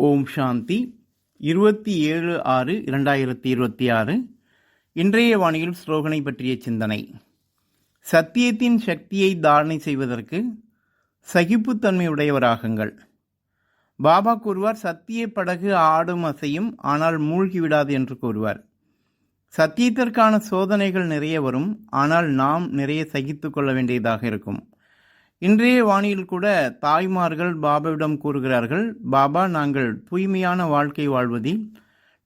ஓம் சாந்தி 27/6/2026. இன்றைய வானியில் ஸ்லோகனை பற்றிய சிந்தனை. சத்தியத்தின் சக்தியை தாரணை செய்வதற்கு சகிப்புத்தன்மையுடையவராகுங்கள். பாபா கூறுவார், சத்திய படகு ஆடும் அசையும், ஆனால் மூழ்கிவிடாது என்று கூறுவார். சத்தியத்திற்கான சோதனைகள் நிறைய வரும், ஆனால் நாம் நிறைய சகித்து கொள்ள வேண்டியதாக இருக்கும். இன்றைய வானியில் கூட தாய்மார்கள் பாபாவிடம் கூறுகிறார்கள், பாபா, நாங்கள் தூய்மையான வாழ்க்கை வாழ்வதில்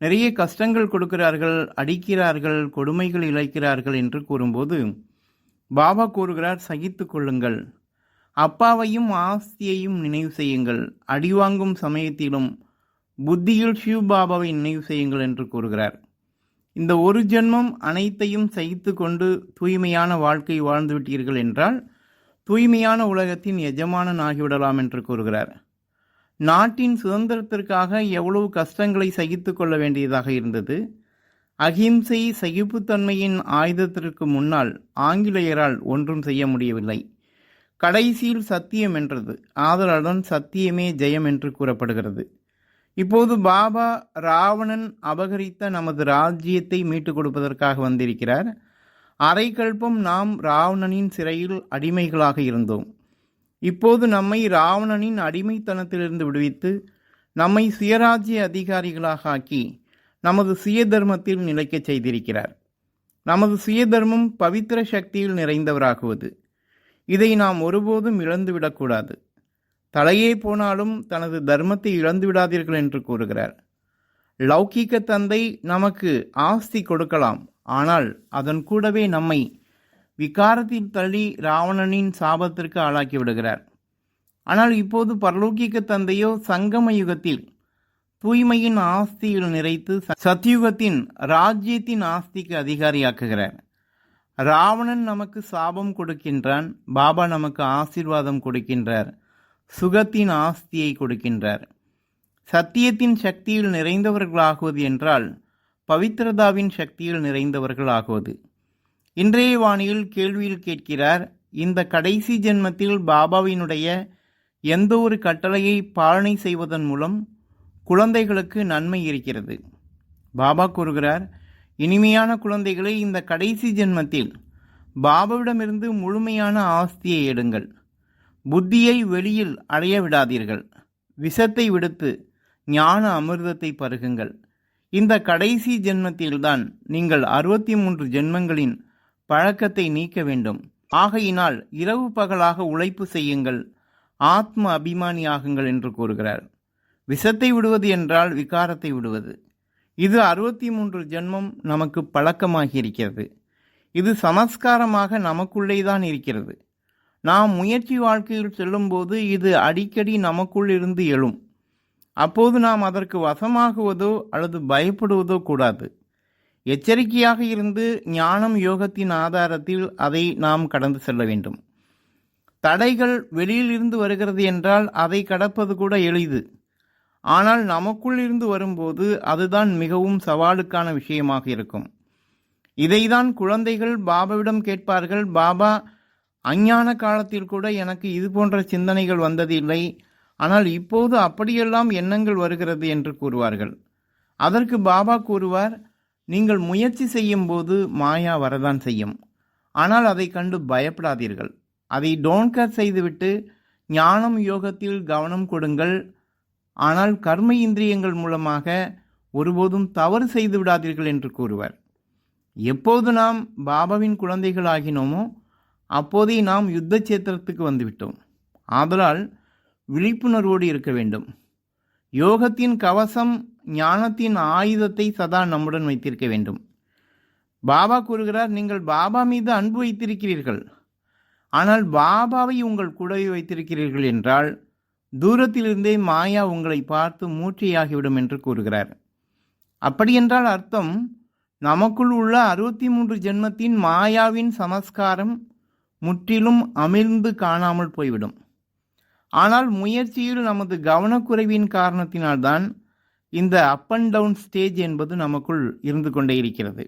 நிறைய கஷ்டங்கள் கொடுக்கிறார்கள், அடிக்கிறார்கள், கொடுமைகள் இழைக்கிறார்கள் என்று கூறும்போது பாபா கூறுகிறார், சகித்து கொள்ளுங்கள். அப்பாவையும் ஆஸ்தியையும் நினைவு செய்யுங்கள். அடிவாங்கும் சமயத்திலும் புத்தியில் சிவ் பாபாவை நினைவு செய்யுங்கள் என்று கூறுகிறார். இந்த ஒரு ஜென்மம் அனைத்தையும் சகித்து கொண்டு தூய்மையான வாழ்க்கை வாழ்ந்துவிட்டீர்கள் என்றால் தூய்மையான உலகத்தின் எஜமானன் ஆகிவிடலாம் என்று கூறுகிறார். நாட்டின் சுதந்திரத்திற்காக எவ்வளவு கஷ்டங்களை சகித்து கொள்ள வேண்டியதாக இருந்தது. அகிம்சை சகிப்புத்தன்மையின் ஆயுதத்திற்கு முன்னால் ஆங்கிலேயரால் ஒன்றும் செய்ய முடியவில்லை. கடைசியில் சத்தியம் என்றது. ஆதலால்தான் சத்தியமே ஜெயம் என்று கூறப்படுகிறது. இப்போது பாபா ராவணன் அபகரித்த நமது ராஜ்யத்தை மீட்டுக் கொடுப்பதற்காக வந்திருக்கிறார். அரைக்கல்பம் நாம் ராவணனின் சிறையில் அடிமைகளாக இருந்தோம். இப்போது நம்மை ராவணனின் அடிமைத்தனத்திலிருந்து விடுவித்து நம்மை சுயராஜ்ய அதிகாரிகளாக ஆக்கி நமது சுய தர்மத்தில் நிலைக்கச் செய்திருக்கிறார். நமது சுய தர்மம் பவித்திர சக்தியில் நிறைந்தவராகுவது. இதை நாம் ஒருபோதும் இழந்துவிடக்கூடாது. தலையே போனாலும் தனது தர்மத்தை இழந்து விடாதீர்கள் என்று கூறுகிறார். லௌகீக தந்தை நமக்கு ஆஸ்தி கொடுக்கலாம், ஆனால் அதன் கூடவே நம்மை விகாரத்தில் தள்ளி ராவணனின் சாபத்திற்கு ஆளாக்கி விடுகிறார். ஆனால் இப்போது பரலோகிக்க தந்தையோ சங்கம யுகத்தில் தூய்மையின் ஆஸ்தியில் நிறைத்து சத்யுகத்தின் ராஜ்யத்தின் ஆஸ்திக்கு அதிகாரியாக்குகிறார். ராவணன் நமக்கு சாபம் கொடுக்கின்றான், பாபா நமக்கு ஆசீர்வாதம் கொடுக்கின்றார், சுகத்தின் ஆஸ்தியை கொடுக்கின்றார். சத்தியத்தின் சக்தியில் நிறைந்தவர்களாகுவது என்றால் பவித்ரதாவின் சக்தியில் நிறைந்தவர்கள் ஆகுவது. இன்றைய வானியில் கேள்வியில் கேட்கிறார், இந்த கடைசி ஜென்மத்தில் பாபாவினுடைய எந்த ஒரு கட்டளையை பாலனை செய்வதன் மூலம் குழந்தைகளுக்கு நன்மை இருக்கிறது? பாபா கூறுகிறார், இனிமையான குழந்தைகளை, இந்த கடைசி ஜென்மத்தில் பாபாவிடமிருந்து முழுமையான ஆஸ்தியை எடுங்கள். புத்தியை வெளியில் அடைய விடாதீர்கள். விஷத்தை விடுத்து ஞான அமிர்தத்தை பருகுங்கள். இந்த கடைசி ஜென்மத்தில்தான் நீங்கள் 63 ஜென்மங்களின் பழக்கத்தை நீக்க வேண்டும். ஆகையினால் இரவு பகலாக உழைப்பு செய்யுங்கள், ஆத்ம அபிமானியாகுங்கள் என்று கூறுகிறார். விஷத்தை விடுவது என்றால் விகாரத்தை விடுவது. இது 63 ஜென்மம் நமக்கு பழக்கமாகி இருக்கிறது. இது சமஸ்காரமாக நமக்குள்ளேதான் இருக்கிறது. நாம் முயற்சி வாழ்க்கையில் செல்லும்போது இது அடிக்கடி நமக்குள் இருந்து எழும். அப்போது நாம் அதற்கு வசமாகுவதோ அல்லது பயப்படுவதோ கூடாது. எச்சரிக்கையாக இருந்து ஞானம் யோகத்தின் ஆதாரத்தில் அதை நாம் கடந்து செல்ல வேண்டும். தடைகள் வெளியில் இருந்து வருகிறது என்றால் அதை கடப்பது கூட எளிது. ஆனால் நமக்குள் இருந்து வரும்போது அதுதான் மிகவும் சவாலுக்கான விஷயமாக இருக்கும். இதைதான் குழந்தைகள் பாபாவிடம் கேட்பார்கள், பாபா, அஞ்ஞான காலத்தில் கூட எனக்கு இது போன்ற சிந்தனைகள் வந்ததில்லை, ஆனால் இப்போது அப்படியெல்லாம் எண்ணங்கள் வருகிறது என்று கூறுவார்கள். அதற்கு பாபா கூறுவார், நீங்கள் முயற்சி செய்யும் போது மாயா வரதான் செய்யும். ஆனால் அதை கண்டு பயப்படாதீர்கள். அதை டோன்ட் கேர் செய்துவிட்டு ஞானம் யோகத்தில் கவனம் கொடுங்கள். ஆனால் கர்ம இந்திரியங்கள் மூலமாக ஒருபோதும் தவறு செய்து விடாதீர்கள் என்று கூறுவார். எப்போது நாம் பாபாவின் குழந்தைகள் ஆகினோமோ அப்போதே நாம் யுத்த சேத்திரத்துக்கு வந்துவிட்டோம். ஆதலால் விழிப்புணர்வோடு இருக்க வேண்டும். யோகத்தின் கவசம், ஞானத்தின் ஆயுதத்தை சதா நம்முடன் வைத்திருக்க வேண்டும். பாபா கூறுகிறார், நீங்கள் பாபா மீது அன்பு வைத்திருக்கிறீர்கள், ஆனால் பாபாவை உங்கள் கூடவே வைத்திருக்கிறீர்கள் என்றால் தூரத்திலிருந்தே மாயா உங்களை பார்த்து மூர்ச்சையாகிவிடும் என்று கூறுகிறார். அப்படியென்றால் அர்த்தம், நமக்குள் உள்ள 63 ஜென்மத்தின் மாயாவின் சமஸ்காரம் முற்றிலும் அமிழ்ந்து காணாமல் போய்விடும். ஆனால் முயற்சியில் நமது கவனக்குறைவின் காரணத்தினால்தான் இந்த அப் அண்ட் டவுன் ஸ்டேஜ் என்பது நமக்குள் இருந்து கொண்டே இருக்கிறது.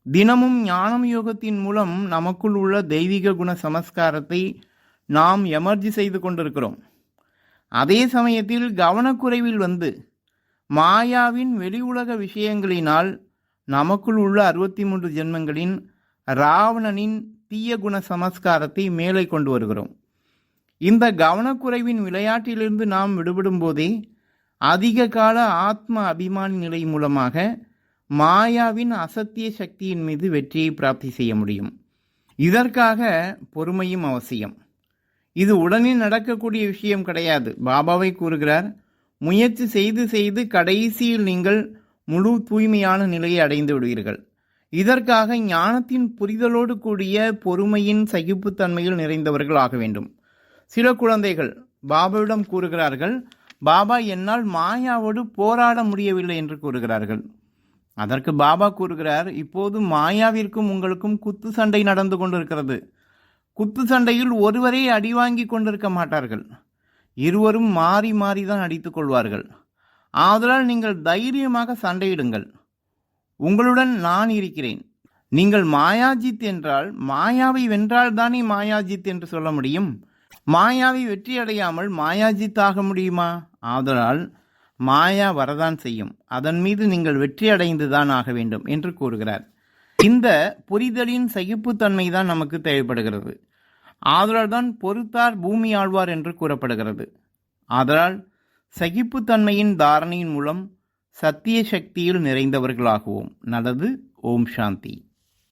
தினமும் ஞானம் யோகத்தின் மூலம் நமக்குள் உள்ள தெய்வீக குண சமஸ்காரத்தை நாம் எமர்ஜி செய்து கொண்டிருக்கிறோம். அதே சமயத்தில் கவனக்குறைவில் வந்து மாயாவின் வெளி உலக விஷயங்களினால் நமக்குள் உள்ள 63 ஜென்மங்களின் ராவணனின் தீய குண சமஸ்காரத்தை மேலே கொண்டு வருகிறோம். இந்த கவனக்குறைவின் விளையாட்டிலிருந்து நாம் விடுபடும் போதே அதிக கால ஆத்ம அபிமானி நிலை மூலமாக மாயாவின் அசத்திய சக்தியின் மீது வெற்றியை பிராப்தி செய்ய முடியும். இதற்காக பொறுமையும் அவசியம். இது உடனே நடக்கக்கூடிய விஷயம் கிடையாது. பாபாவை கூறுகிறார், முயற்சி செய்து செய்து கடைசியில் நீங்கள் முழு தூய்மையான நிலையை அடைந்து விடுவீர்கள். இதற்காக ஞானத்தின் புரிதலோடு கூடிய பொறுமையின் சகிப்புத்தன்மையில் நிறைந்தவர்கள் ஆக வேண்டும். சில குழந்தைகள் பாபாவிடம் கூறுகிறார்கள், பாபா என்னால் மாயாவோடு போராட முடியவில்லை என்று கூறுகிறார்கள். அதற்கு பாபா கூறுகிறார், இப்போது மாயாவிற்கும் உங்களுக்கும் குத்து சண்டை நடந்து கொண்டிருக்கிறது. குத்து சண்டையில் ஒருவரே அடி வாங்கி கொண்டிருக்க மாட்டார்கள், இருவரும் மாறி மாறிதான் அடித்துக் கொள்வார்கள். ஆதலால் நீங்கள் தைரியமாக சண்டையிடுங்கள். உங்களுடன் நான் இருக்கிறேன். நீங்கள் மாயாஜித் என்றால் மாயாவை வென்றால் தானே மாயாஜித் என்று சொல்ல முடியும். மாயாவை வெற்றி அடையாமல் மாயாஜித் ஆக முடியுமா? ஆதலால் மாயா வரதான் செய்யும், அதன் மீது நீங்கள் வெற்றி அடைந்துதான் ஆக வேண்டும் என்று கூறுகிறார். இந்த புரிதலின் சகிப்புத்தன்மை தான் நமக்கு தேவைப்படுகிறது. ஆதலால் தான் பொறுத்தார் பூமி ஆழ்வார் என்று கூறப்படுகிறது. ஆதலால் சகிப்புத்தன்மையின் தாரணையின் மூலம் சத்திய சக்தியில் நிறைந்தவர்களாகுவோம். நல்லது. ஓம் சாந்தி.